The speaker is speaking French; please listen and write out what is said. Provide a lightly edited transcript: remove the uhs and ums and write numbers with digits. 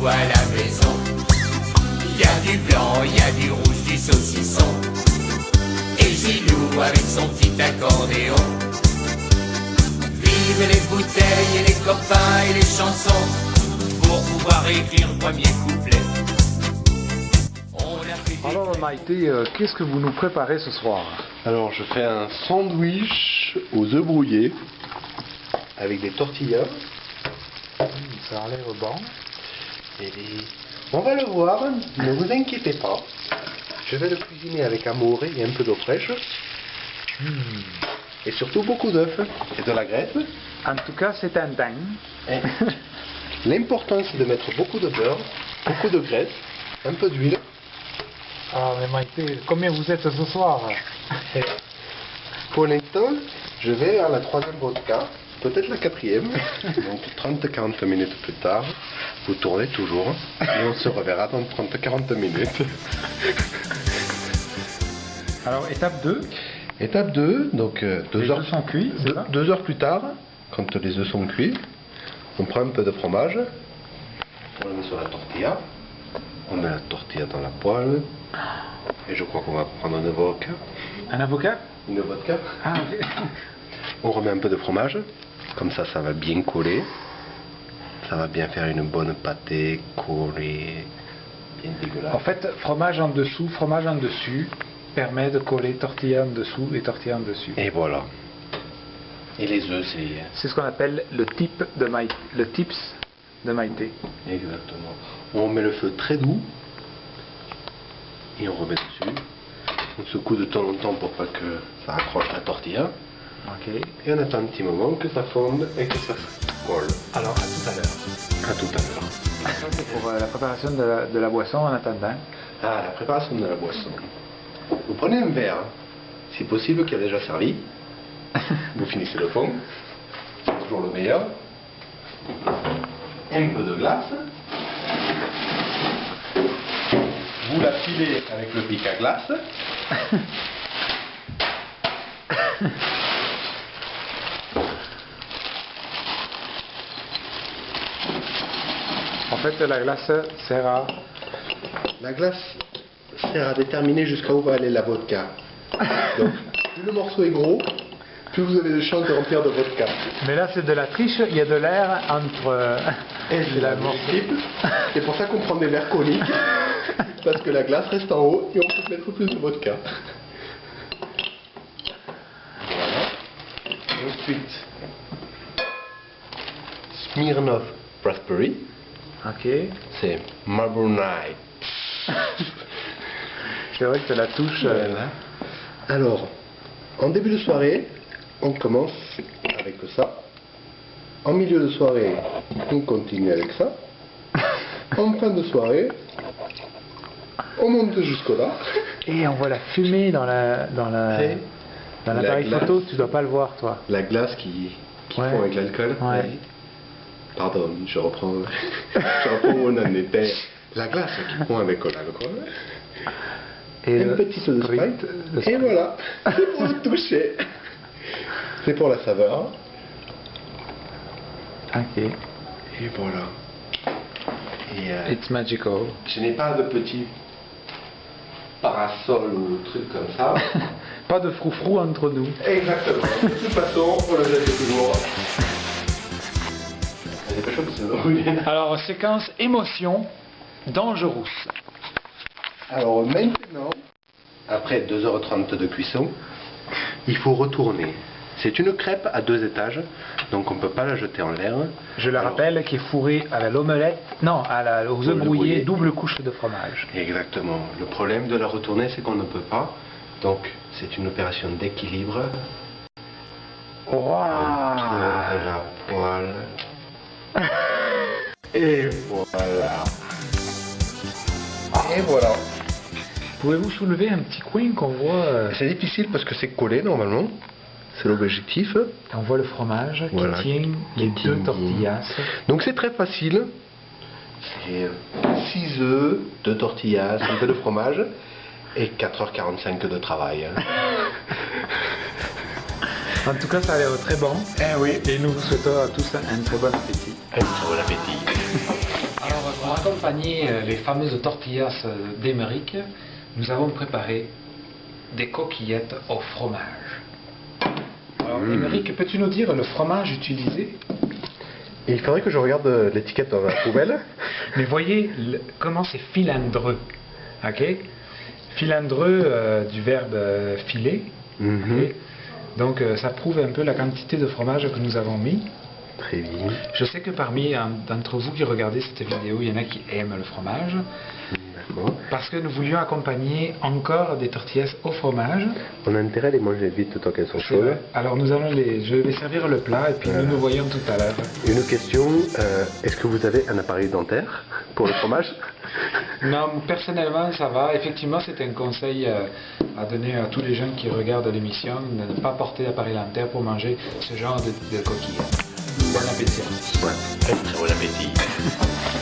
tout à la maison. Y a du blanc, y a du rouge, du saucisson. Et Gilou avec son petit accordéon. Vive les bouteilles et les copains et les chansons, pour pouvoir écrire le premier couplet. Alors Maïté, qu'est-ce que vous nous préparez ce soir? Alors je fais un sandwich aux œufs brouillés avec des tortillas. Ça a l'air bon. On va le voir, ne vous inquiétez pas. Je vais le cuisiner avec amour et un peu d'eau fraîche. Et surtout beaucoup d'œufs et de la graisse. En tout cas, c'est un dingue. L'important c'est de mettre beaucoup de beurre, beaucoup de graisse, un peu d'huile. Ah mais Maïté, combien vous êtes ce soir? Pour l'instant, je vais à la 3e vodka, peut-être la 4e. Donc 30-40 minutes plus tard, vous tournez toujours et on se reverra dans 30-40 minutes. Alors étape 2. Étape 2, donc 2 heures sont cuits, c'est ça? 2 heures plus tard, quand les œufs sont cuits, on prend un peu de fromage, on le met sur la tortilla, on met la tortilla dans la poêle, et je crois qu'on va prendre un avocat. Un avocat? Une vodka. Ah ok. On remet un peu de fromage, comme ça ça va bien coller, ça va bien faire une bonne pâtée collée, bien dégueulasse. En fait, fromage en dessous, fromage en dessus permet de coller tortilla en dessous et tortilla en dessus. Et voilà. Et les œufs c'est... C'est ce qu'on appelle le type de Maïté, le tips de Maïté. Exactement. On met le feu très doux et on remet dessus. On secoue de temps en temps pour pas que ça accroche la tortilla. Ok. Et on attend un petit moment que ça fonde et que ça colle. Alors à tout à l'heure. À tout à l'heure. Ça c'est pour la préparation de la boisson en attendant. Ah, la préparation de la boisson. Vous prenez un verre, si possible qui a déjà servi. Vous finissez le fond. C'est toujours le meilleur. Un peu de glace. Vous la filez avec le pic à glace. En fait, la glace sert à... La glace sert à déterminer jusqu'à où va aller la vodka. Donc, plus le morceau est gros, plus vous avez de chances de remplir de vodka. Mais là, c'est de la triche, il y a de l'air entre... Et c'est la type. C'est pour ça qu'on prend des verres coniques. Parce que la glace reste en haut et on peut mettre plus de vodka. Voilà. Ensuite, Smirnoff Raspberry. Ok. C'est Marlboro Night. C'est vrai que c'est la touche... Alors, en début de soirée, on commence avec ça. En milieu de soirée, on continue avec ça. En fin de soirée, on monte jusqu'au là. Et on voit la fumée dans l'appareil photo, tu dois pas le voir toi. La glace qui Ouais. fond avec l'alcool. Ouais. Pardon, je reprends où on en était. La glace qui fond avec l'alcool. Et Un petit peu de Sprite. Et voilà, c'est pour le toucher. C'est pour la saveur. Ok. Et voilà. Et It's magical. je n'ai pas de petit parasol ou truc comme ça. Pas de froufrou entre nous. Exactement. De toute façon, on le jette toujours. Il y a des choses qui se brûlent. Alors, séquence émotion, Dangerous. Alors maintenant, après 2h30 de cuisson, il faut retourner. C'est une crêpe à 2 étages, donc on ne peut pas la jeter en l'air. Je le rappelle, qui est fourré à l'omelette, non, aux œufs brouillés, double couche de fromage. Exactement. Le problème de la retourner, c'est qu'on ne peut pas. Donc, c'est une opération d'équilibre. Wow. Entre la poêle. Et voilà. Et voilà. Pouvez-vous soulever un petit coin qu'on voit C'est difficile parce que c'est collé normalement. C'est l'objectif. on voit le fromage Voilà, qui tient les qui deux tient. tortillas. Donc c'est très facile. C'est 6 œufs, 2 tortillas, un peu de fromage et 4h45 de travail. En tout cas, ça a l'air très bon. Eh oui. Et nous vous souhaitons à tous un très bon appétit. Un très bon appétit. Alors, pour accompagner les fameuses tortillas d'Emeric, nous avons préparé des coquillettes au fromage. Alors, Emeric, peux-tu nous dire le fromage utilisé? Il faudrait que je regarde l'étiquette dans la poubelle. Mais voyez comment c'est filandreux. Ok? Filandreux du verbe filer. Ok? Donc ça prouve un peu la quantité de fromage que nous avons mis. Très bien. Je sais que parmi d'entre vous qui regardez cette vidéo, il y en a qui aiment le fromage. D'accord. Parce que nous voulions accompagner encore des tortillas au fromage. On a intérêt à les manger vite tant qu'elles sont C'est chaudes. vrai. Alors je vais servir le plat et puis nous nous voyons tout à l'heure. Une question, est-ce que vous avez un appareil dentaire pour le fromage? Non, personnellement ça va. Effectivement, c'est un conseil à donner à tous les jeunes qui regardent l'émission, de ne pas porter d'appareil dentaire pour manger ce genre de coquillettes. Bon appétit. Ouais. Bon appétit.